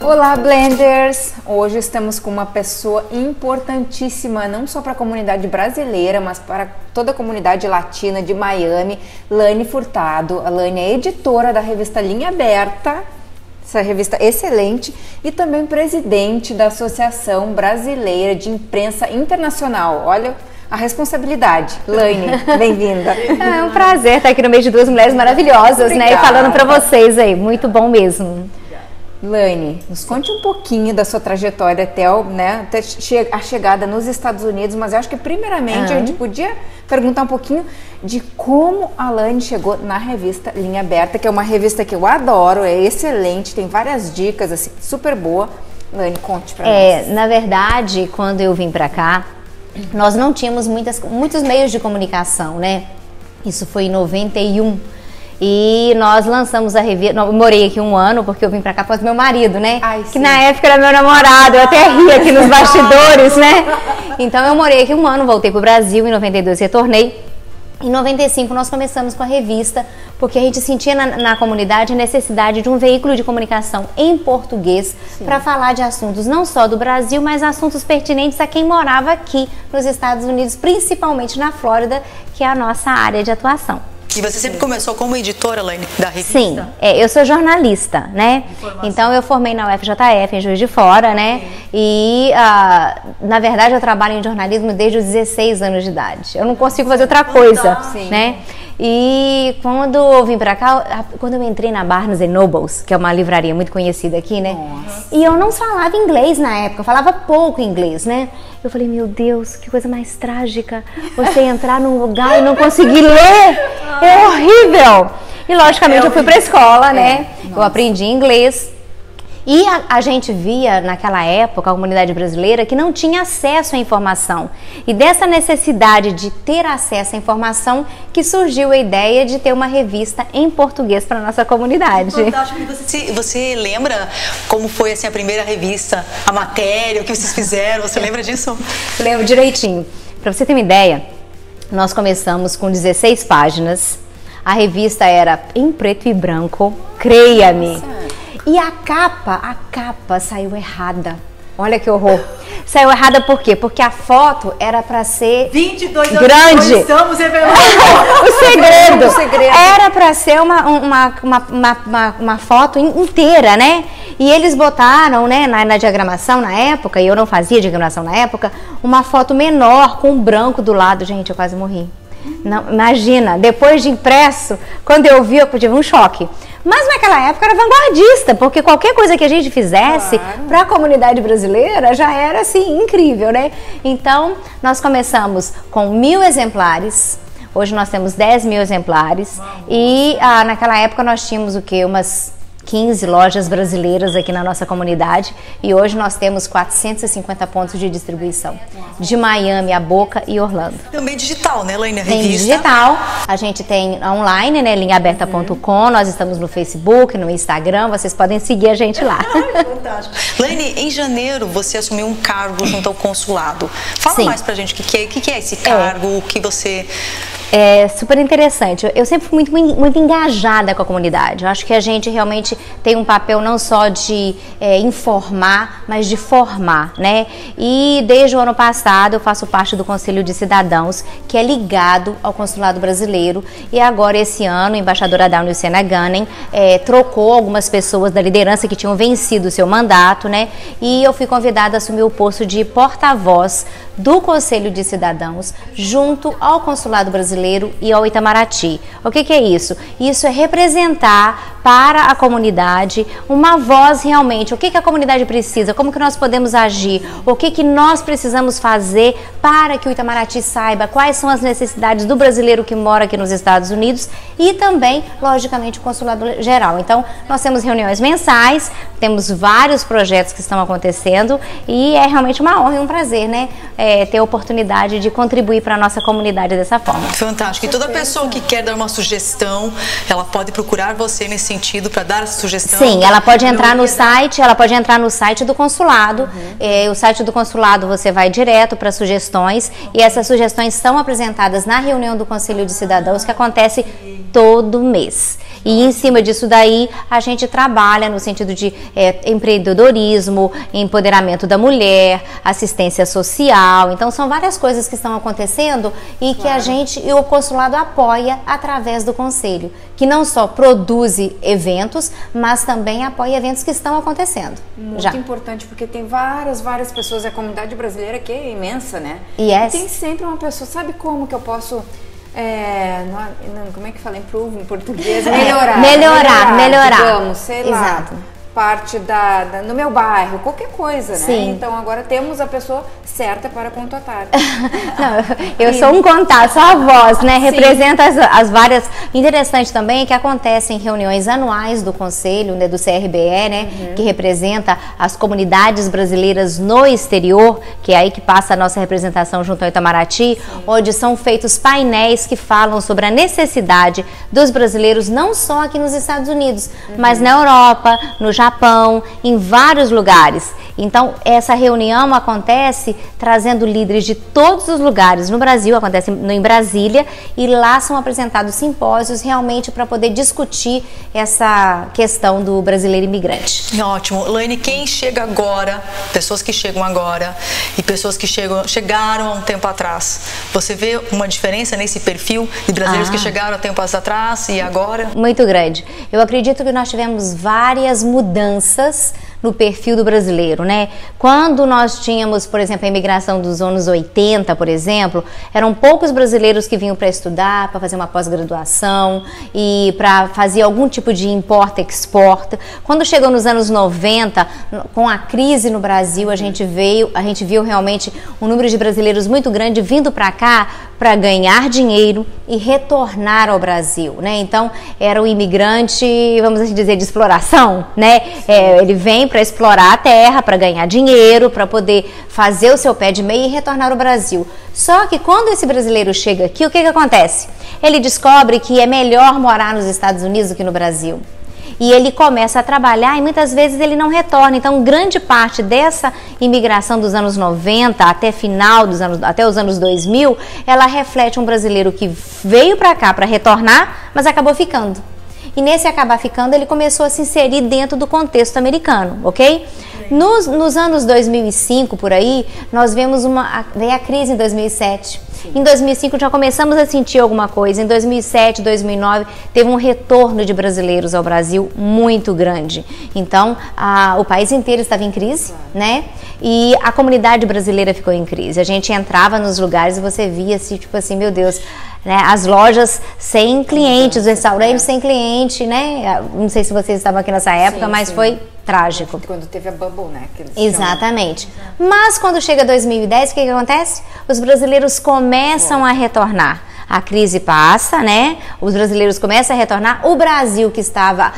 Olá, Blenders! Hoje estamos com uma pessoa importantíssima, não só para a comunidade brasileira, mas para toda a comunidade latina de Miami, Lani Furtado. A Lani é editora da revista Linha Aberta, essa revista excelente, e também presidente da Associação Brasileira de Imprensa Internacional. Olha a responsabilidade. Lani, bem-vinda. É um prazer estar aqui no meio de duas mulheres maravilhosas, né? E falando para vocês aí, muito bom mesmo. Lani, nos conte um pouquinho da sua trajetória até a chegada nos Estados Unidos, mas eu acho que primeiramente a gente podia perguntar um pouquinho de como a Lani chegou na revista Linha Aberta, que é uma revista que eu adoro, é excelente, tem várias dicas, assim, super boa. Lani, conte pra nós. Na verdade, quando eu vim pra cá, nós não tínhamos muitos meios de comunicação, né? Isso foi em 91. E nós lançamos a revista. Eu morei aqui um ano porque eu vim pra cá por causa do meu marido, né? Ai, que na época era meu namorado, eu até ri aqui nos bastidores, né? Então eu morei aqui um ano, voltei pro Brasil, em 92 retornei. Em 95 nós começamos com a revista, porque a gente sentia na comunidade a necessidade de um veículo de comunicação em português para falar de assuntos não só do Brasil, mas assuntos pertinentes a quem morava aqui nos Estados Unidos, principalmente na Flórida, que é a nossa área de atuação. E você sempre começou como editora, Lani, da revista? Sim, eu sou jornalista, né? Então eu formei na UFJF, em Juiz de Fora, né? E, na verdade, eu trabalho em jornalismo desde os 16 anos de idade. Eu não consigo fazer outra coisa, né? E quando eu vim pra cá, quando eu entrei na Barnes & Nobles, que é uma livraria muito conhecida aqui, né? E eu não falava inglês na época, eu falava pouco inglês, né? Eu falei, meu Deus, que coisa mais trágica, você entrar num lugar e não conseguir ler, é horrível! E logicamente eu fui pra escola, né? Eu aprendi inglês. E a gente via naquela época, a comunidade brasileira, que não tinha acesso à informação. E dessa necessidade de ter acesso à informação que surgiu a ideia de ter uma revista em português para a nossa comunidade. Fantástico. Você lembra como foi assim, a primeira revista, a matéria, o que vocês fizeram? Você lembra disso? Lembro direitinho. Para você ter uma ideia, nós começamos com 16 páginas. A revista era em preto e branco, creia-me. E a capa saiu errada. Olha que horror. Saiu errada por quê? Porque a foto era para ser 22 grande. Anos estamos revelando o segredo. Era para ser uma foto inteira, né? E eles botaram, né, na diagramação na época, e eu não fazia diagramação na época, uma foto menor com um branco do lado. Gente, eu quase morri. Não, imagina, depois de impresso, quando eu vi, eu tive um choque. Mas naquela época era vanguardista, porque qualquer coisa que a gente fizesse para a comunidade brasileira já era assim incrível, né? Então nós começamos com 1000 exemplares, hoje nós temos 10 mil exemplares e naquela época nós tínhamos o quê? Umas 15 lojas brasileiras aqui na nossa comunidade e hoje nós temos 450 pontos de distribuição, de Miami a Boca e Orlando. Também digital, né, Lani, a tem revista? Digital, a gente tem online, né, linhaaberta.com, nós estamos no Facebook, no Instagram, vocês podem seguir a gente lá. Fantástico. Lani, em janeiro você assumiu um cargo junto ao consulado. Fala mais pra gente o que é esse cargo, o que você... É super interessante. Eu sempre fui muito engajada com a comunidade. Eu acho que a gente realmente tem um papel não só de informar, mas de formar, né? E desde o ano passado eu faço parte do Conselho de Cidadãos, que é ligado ao Consulado Brasileiro. E agora esse ano, a embaixadora Dawn Luciana Gunning trocou algumas pessoas da liderança que tinham vencido o seu mandato, né? E eu fui convidada a assumir o posto de porta-voz do Conselho de Cidadãos junto ao Consulado Brasileiro e ao Itamaraty. O que é isso? Isso é representar para a comunidade uma voz realmente, o que a comunidade precisa, como que nós podemos agir, o que nós precisamos fazer para que o Itamaraty saiba quais são as necessidades do brasileiro que mora aqui nos Estados Unidos e também, logicamente, o Consulado Geral. Então, nós temos reuniões mensais, temos vários projetos que estão acontecendo e é realmente uma honra e um prazer, né? Ter a oportunidade de contribuir para a nossa comunidade dessa forma. Fantástico. E toda pessoa que quer dar uma sugestão, ela pode procurar você nesse sentido para dar essa sugestão? Sim, ela pode entrar no site, do consulado. O site do consulado você vai direto para sugestões e essas sugestões são apresentadas na reunião do Conselho de Cidadãos que acontece todo mês. E em cima disso daí, a gente trabalha no sentido de empreendedorismo, empoderamento da mulher, assistência social. Então, são várias coisas que estão acontecendo e que a gente e o consulado apoia através do conselho, que não só produz eventos, mas também apoia eventos que estão acontecendo. Muito importante, porque tem várias pessoas, a comunidade brasileira que é imensa, né? Yes. E tem sempre uma pessoa, sabe como que eu posso, como é que fala, improve em português? Melhorar. Digamos, sei lá, parte no meu bairro, qualquer coisa, né? Sim. Então agora temos a pessoa certa para contatar. Não, eu sou um contato, sou a voz, né? Representa as várias. Interessante também é que acontecem reuniões anuais do Conselho, né, do CRBE, né? Que representa as comunidades brasileiras no exterior, que é aí que passa a nossa representação junto ao Itamaraty, onde são feitos painéis que falam sobre a necessidade dos brasileiros, não só aqui nos Estados Unidos, mas na Europa, no Japão, em vários lugares. Então, essa reunião acontece trazendo líderes de todos os lugares. No Brasil, acontece em Brasília, e lá são apresentados simpósios realmente para poder discutir essa questão do brasileiro imigrante. Ótimo. Laine, quem chega agora, pessoas que chegam agora e pessoas que chegaram há um tempo atrás, você vê uma diferença nesse perfil de brasileiros que chegaram há tempos atrás e agora? Muito grande. Eu acredito que nós tivemos várias mudanças no perfil do brasileiro, né? Quando nós tínhamos, por exemplo, a imigração dos anos 80, por exemplo, eram poucos brasileiros que vinham para estudar, para fazer uma pós-graduação e para fazer algum tipo de import-export. Quando chegou nos anos 90, com a crise no Brasil, a gente viu realmente um número de brasileiros muito grande vindo para cá para ganhar dinheiro e retornar ao Brasil, né? Então, era o imigrante, vamos assim dizer, de exploração, né? Ele vem para explorar a terra, para ganhar dinheiro, para poder fazer o seu pé de meia e retornar ao Brasil. Só que quando esse brasileiro chega aqui, o que acontece? Ele descobre que é melhor morar nos Estados Unidos do que no Brasil. E ele começa a trabalhar e muitas vezes ele não retorna. Então, grande parte dessa imigração dos anos 90 até os anos 2000, ela reflete um brasileiro que veio para cá para retornar, mas acabou ficando. E nesse acabar ficando, ele começou a se inserir dentro do contexto americano, ok? Nos anos 2005, por aí, nós veio a crise em 2007. Em 2005 já começamos a sentir alguma coisa. Em 2007, 2009, teve um retorno de brasileiros ao Brasil muito grande. Então, o país inteiro estava em crise, né? E a comunidade brasileira ficou em crise. A gente entrava nos lugares e você via assim, tipo assim, meu Deus, né? As lojas sem clientes, os restaurantes sem cliente, né? Não sei se vocês estavam aqui nessa época, mas foi trágico. Quando teve a bubble, né? Exatamente. Mas quando chega 2010, o que acontece? Os brasileiros começam a retornar. A crise passa, né? Os brasileiros começam a retornar. O Brasil, que estava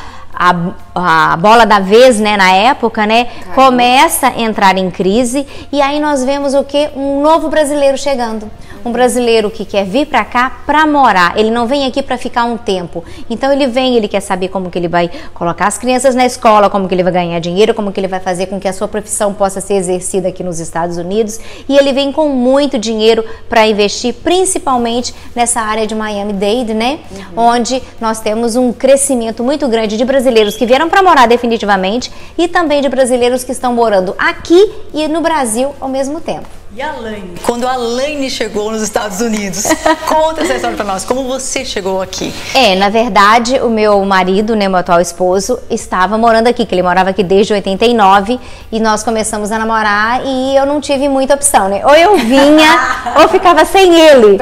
a bola da vez, né, na época, né, começa a entrar em crise, e aí nós vemos o que? Um novo brasileiro chegando. Um brasileiro que quer vir para cá para morar. Ele não vem aqui para ficar um tempo. Então ele vem, ele quer saber como que ele vai colocar as crianças na escola, como que ele vai ganhar dinheiro, como que ele vai fazer com que a sua profissão possa ser exercida aqui nos Estados Unidos. E ele vem com muito dinheiro para investir, principalmente nessa área de Miami-Dade, né? Onde nós temos um crescimento muito grande de brasileiros que vieram para morar definitivamente e também de brasileiros que estão morando aqui e no Brasil ao mesmo tempo. E a Laine? Quando a Laine chegou nos Estados Unidos, conta essa história pra nós, como você chegou aqui? Na verdade, o meu marido, né, meu atual esposo, estava morando aqui, que ele morava aqui desde 89, e nós começamos a namorar e eu não tive muita opção, né? Ou eu vinha, ou ficava sem ele.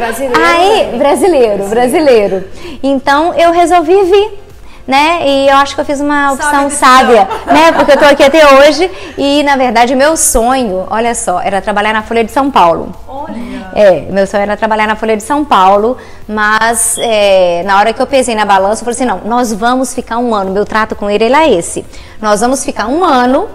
Brasileiro. Então, eu resolvi vir. Né? E eu acho que eu fiz uma opção sábia, né? Porque eu tô aqui até hoje e, na verdade, meu sonho, olha só, era trabalhar na Folha de São Paulo. Olha! Meu sonho era trabalhar na Folha de São Paulo, mas na hora que eu pesei na balança, eu falei assim, não, nós vamos ficar um ano, meu trato com ele é esse. Nós vamos ficar um ano,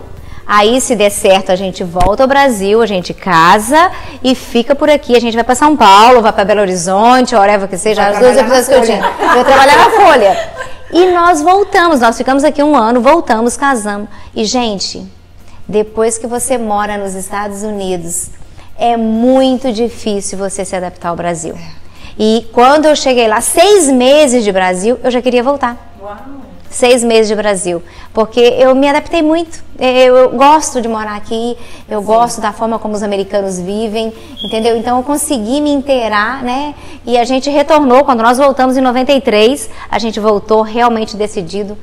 aí se der certo a gente volta ao Brasil, a gente casa e fica por aqui. A gente vai para São Paulo, vai para Belo Horizonte, whatever que seja, as duas opções que eu tinha. Eu vou trabalhar na Folha. E nós voltamos, nós ficamos aqui um ano, voltamos, casamos. E, gente, depois que você mora nos Estados Unidos, é muito difícil você se adaptar ao Brasil. E quando eu cheguei lá, 6 meses de Brasil, eu já queria voltar. Uau. 6 meses de Brasil, porque eu me adaptei muito, eu gosto de morar aqui, eu gosto da forma como os americanos vivem, entendeu? Então eu consegui me inteirar, né? E a gente retornou, quando nós voltamos em 93, a gente voltou realmente decidido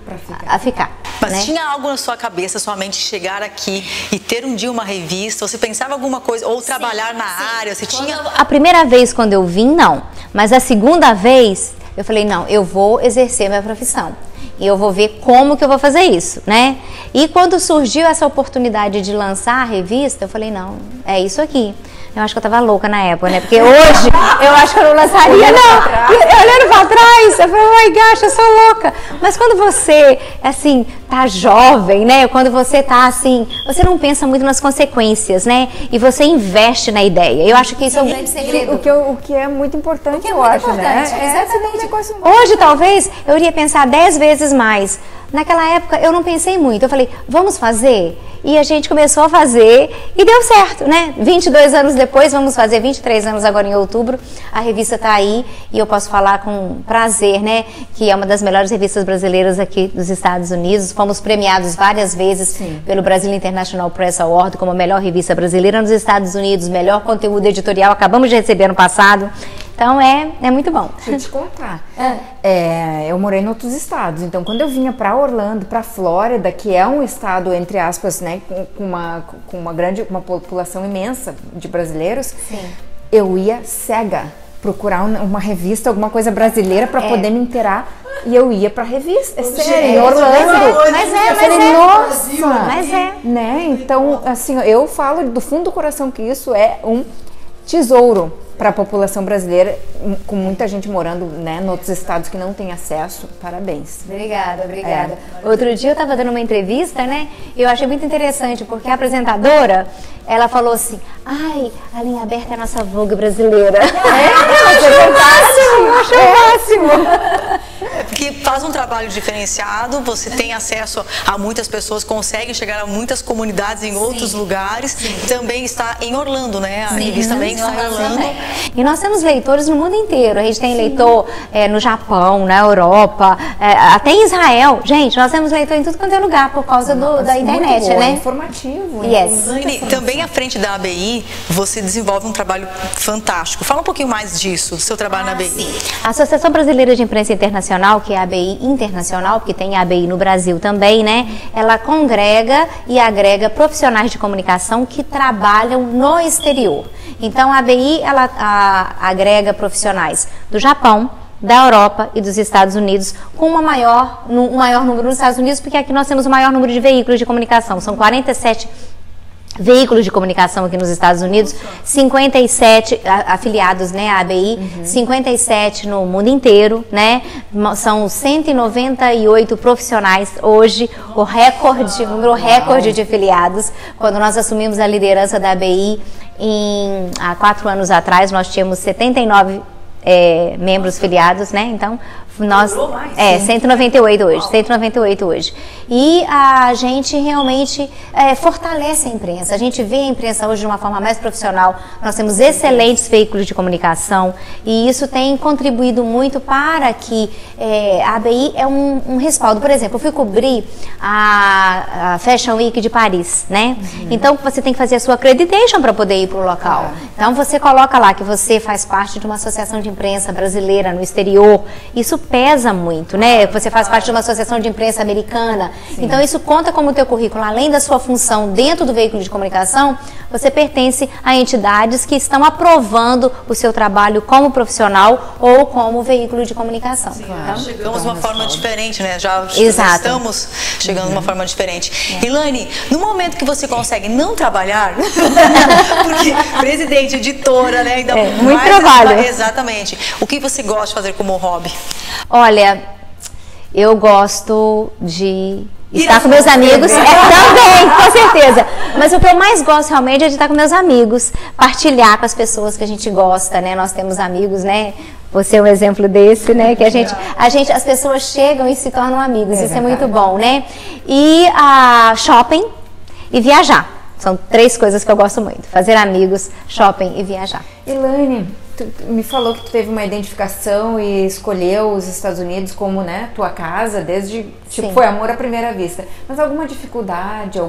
a ficar. Mas né? Tinha algo na sua cabeça, sua mente, chegar aqui e ter um dia uma revista? Você pensava alguma coisa, ou trabalhar na área? Você tinha... A primeira vez quando eu vim, não, mas a segunda vez eu falei, não, eu vou exercer minha profissão. E eu vou ver como que eu vou fazer isso, né? E quando surgiu essa oportunidade de lançar a revista, eu falei, não, é isso aqui. Eu acho que eu tava louca na época, né? Porque hoje eu acho que eu não lançaria, não. E olhando pra trás, eu falei, oh my gosh, eu sou louca. Mas quando você, assim, tá jovem, né? Quando você tá assim, você não pensa muito nas consequências, né? E você investe na ideia. Eu acho que isso é um grande segredo. O que é muito importante, eu acho, né? Exatamente. Hoje, talvez, eu iria pensar 10 vezes mais. Naquela época, eu não pensei muito. Eu falei, vamos fazer? E a gente começou a fazer e deu certo, né? 22 anos depois, vamos fazer 23 anos agora em outubro. A revista tá aí e eu posso falar com prazer, né? Que é uma das melhores revistas brasileiras aqui dos Estados Unidos. Fomos premiados várias vezes pelo Brasil International Press Award como a melhor revista brasileira nos Estados Unidos, melhor conteúdo editorial. Acabamos de receber ano passado. Então é muito bom. Deixa eu te contar. Eu morei em outros estados, então quando eu vinha para Orlando, para Flórida, que é um estado, entre aspas, né, com uma população imensa de brasileiros, eu ia cega procurar uma revista, alguma coisa brasileira para poder me inteirar. E eu ia pra revista, sério, em Orlando. Mas é. Né? Então, assim, eu falo do fundo do coração que isso é um tesouro para a população brasileira, com muita gente morando, né, em outros estados que não tem acesso. Parabéns. Obrigada. Outro dia eu estava dando uma entrevista, né, e eu achei muito interessante, porque a apresentadora, ela falou assim, ai, a Linha Aberta é a nossa Vogue brasileira. Achei máximo. Porque faz um trabalho diferenciado, você tem acesso a muitas pessoas, consegue chegar a muitas comunidades em outros lugares. Também está em Orlando, né? A revista também está em Orlando. E nós temos leitores no mundo inteiro. A gente tem leitor no Japão, na Europa, até em Israel. Gente, nós temos leitor em tudo quanto é lugar por causa da internet, boa, né? Informativo. Yes. Laine, também à frente da ABI, você desenvolve um trabalho fantástico. Fala um pouquinho mais disso, do seu trabalho na ABI. A Associação Brasileira de Imprensa Internacional, que é a ABI Internacional, porque tem a ABI no Brasil também, né? Ela congrega e agrega profissionais de comunicação que trabalham no exterior. Então, a ABI, ela agrega profissionais do Japão, da Europa e dos Estados Unidos, com um maior número nos Estados Unidos, porque aqui nós temos o maior número de veículos de comunicação. São 47 veículos de comunicação aqui nos Estados Unidos, 57 afiliados, né, à ABI, 57 no mundo inteiro, né, são 198 profissionais hoje, o número recorde de afiliados. Quando nós assumimos a liderança da ABI há 4 anos atrás, nós tínhamos 79 membros filiados, né, então nós 198 hoje. E a gente realmente fortalece a imprensa. A gente vê a imprensa hoje de uma forma mais profissional. Nós temos excelentes veículos de comunicação e isso tem contribuído muito para que a ABI é um respaldo. Por exemplo, eu fui cobrir a Fashion Week de Paris, né? Então você tem que fazer a sua accreditation para poder ir para o local. Então você coloca lá que você faz parte de uma associação de imprensa brasileira no exterior. Isso pesa muito, né? Você faz parte de uma associação de imprensa americana. Então isso conta como teu currículo. Além da sua função dentro do veículo de comunicação, você pertence a entidades que estão aprovando o seu trabalho como profissional ou como veículo de comunicação. Então, chegamos de uma forma diferente, né? Já estamos chegando de uma forma diferente. Elaine, no momento que você consegue não trabalhar, porque presidente, editora, né? Ainda muito trabalho. Exatamente. O que você gosta de fazer como hobby? Olha, eu gosto de estar com meus amigos, também, com certeza. Mas o que eu mais gosto realmente é de estar com meus amigos, partilhar com as pessoas que a gente gosta, né? Nós temos amigos, né? Você é um exemplo desse, né? Que as pessoas chegam e se tornam amigos. Isso é muito bom, né? E shopping e viajar. São 3 coisas que eu gosto muito: fazer amigos, shopping e viajar. Elaine, tu me falou que tu teve uma identificação e escolheu os Estados Unidos como, né, tua casa, desde, tipo, foi amor à primeira vista. Mas alguma dificuldade,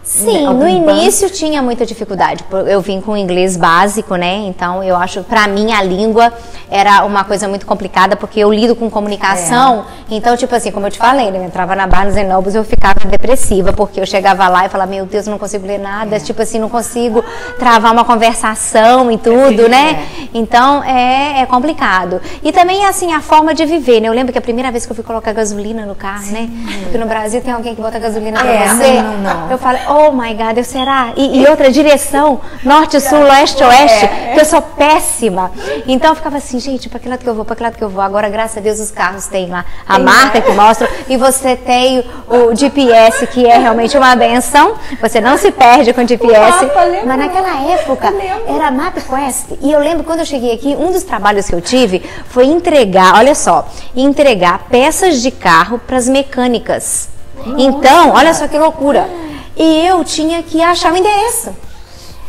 Sim, no início tinha muita dificuldade. Eu vim com inglês básico, né? Então eu acho, pra mim, a língua era uma coisa muito complicada, porque eu lido com comunicação. Então, tipo assim, como eu te falei, né? Eu entrava na Barnes & Noble, eu ficava depressiva, porque eu chegava lá e falava, meu Deus, eu não consigo ler nada. Tipo assim, não consigo travar uma conversação e tudo, né? Então, é complicado. E também, assim, a forma de viver, né? Eu lembro que a primeira vez que eu fui colocar gasolina no carro, né? Porque no Brasil tem alguém que bota gasolina pra você. Não. Eu falei, oh my God, será? E outra direção, norte, sul, leste, oeste, que eu sou péssima. Então eu ficava assim, gente, pra que lado que eu vou, pra que lado que eu vou? Agora, graças a Deus, os carros têm lá a marca que mostra, e você tem o GPS, que é realmente uma benção. Você não se perde com o GPS. Mas naquela época era MapQuest. E eu lembro quando eu cheguei aqui, um dos trabalhos que eu tive foi entregar, olha só, entregar peças de carro para as mecânicas. Então, olha só que loucura. E eu tinha que achar o endereço.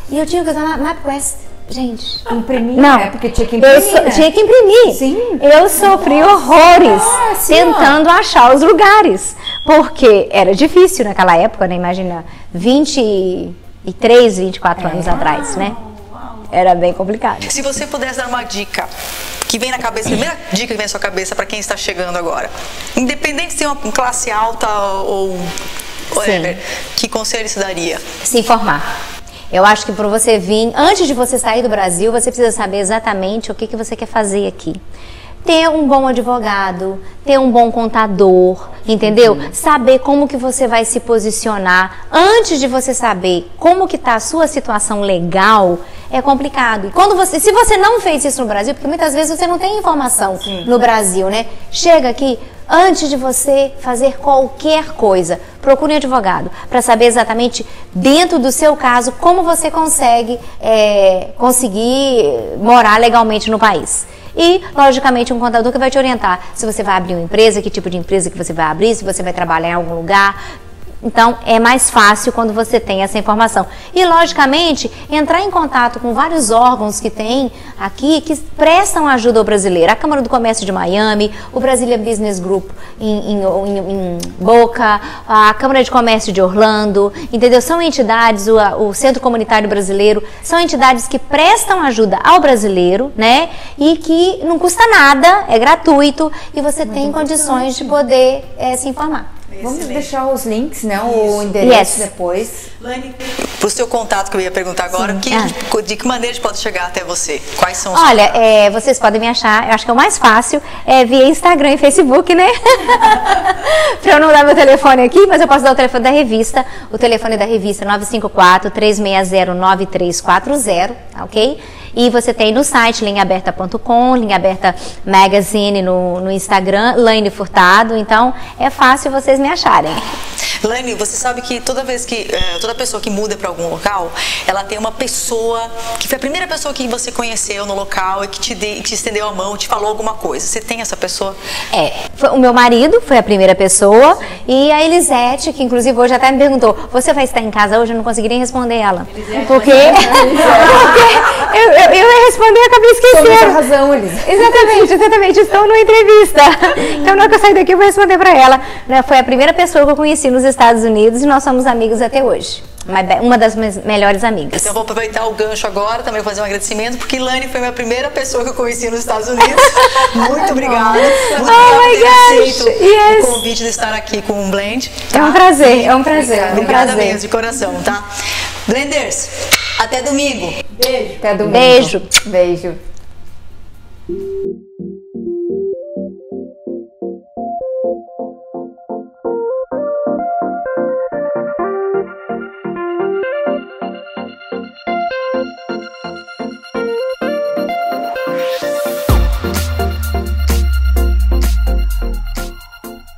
E eu tinha que usar MapQuest. Gente. Imprimir? Não. Porque tinha que imprimir, né? Tinha que imprimir. Sim. Eu sofri horrores tentando achar os lugares. Porque era difícil naquela época, né? Imagina, 23, 24 anos atrás, né? Era bem complicado. Se você pudesse dar uma dica que vem na cabeça, a primeira dica que vem na sua cabeça para quem está chegando agora, independente de ser uma classe alta ou whatever, que conselho você daria? Se informar. Eu acho que para você vir, antes de você sair do Brasil, você precisa saber exatamente o que você quer fazer aqui. Ter um bom advogado, ter um bom contador, entendeu? Saber como que você vai se posicionar. Antes de você saber como que tá a sua situação legal, é complicado. E quando se você não fez isso no Brasil, porque muitas vezes você não tem informação no Brasil, né? Chega aqui, antes de você fazer qualquer coisa, procure um advogado para saber exatamente, dentro do seu caso, como você conseguir morar legalmente no país. E, logicamente, um contador que vai te orientar se você vai abrir uma empresa, que tipo de empresa que você vai abrir, se você vai trabalhar em algum lugar. Então, é mais fácil quando você tem essa informação. E, logicamente, entrar em contato com vários órgãos que tem aqui, que prestam ajuda ao brasileiro. A Câmara do Comércio de Miami, o Brasília Business Group em Boca, a Câmara de Comércio de Orlando, entendeu? São entidades, o Centro Comunitário Brasileiro, são entidades que prestam ajuda ao brasileiro, né? E que não custa nada, é gratuito, e você tem condições de poder se informar. Vamos deixar os links, né? O endereço depois. Lani, pro seu contato que eu ia perguntar agora, de que maneira a gente pode chegar até você? Quais são os... Olha, vocês podem me achar, eu acho que é o mais fácil, via Instagram e Facebook, né? Pra eu não dar meu telefone aqui, mas eu posso dar o telefone da revista. O telefone da revista é 954-360-9340, ok? E você tem no site linhaaberta.com, Linha Aberta Magazine no Instagram, Lani Furtado. Então é fácil vocês me acharem. Lani, você sabe que toda pessoa que muda para algum local, ela tem uma pessoa que foi a primeira pessoa que você conheceu no local e que te estendeu a mão, te falou alguma coisa. Você tem essa pessoa? O meu marido foi a primeira pessoa, e a Elisete, que inclusive hoje até me perguntou, você vai estar em casa hoje? Eu não consegui nem responder ela. Porque eu ia responder e acabei esquecendo. Toda razão, Elisete. Exatamente. Estou numa entrevista. Então, na hora que eu sair daqui, eu vou responder para ela. Foi a primeira pessoa que eu conheci nos Estados Unidos e nós somos amigos até hoje. Uma das melhores amigas. Então eu vou aproveitar o gancho agora, também fazer um agradecimento, porque Lani foi a minha primeira pessoa que eu conheci nos Estados Unidos. Muito obrigada. Muito obrigada por ter aceito o convite de estar aqui com o Blend. Tá? É um prazer. Obrigada mesmo, de coração, tá? Blenders, até domingo. Beijo. Até domingo. Beijo. Beijo.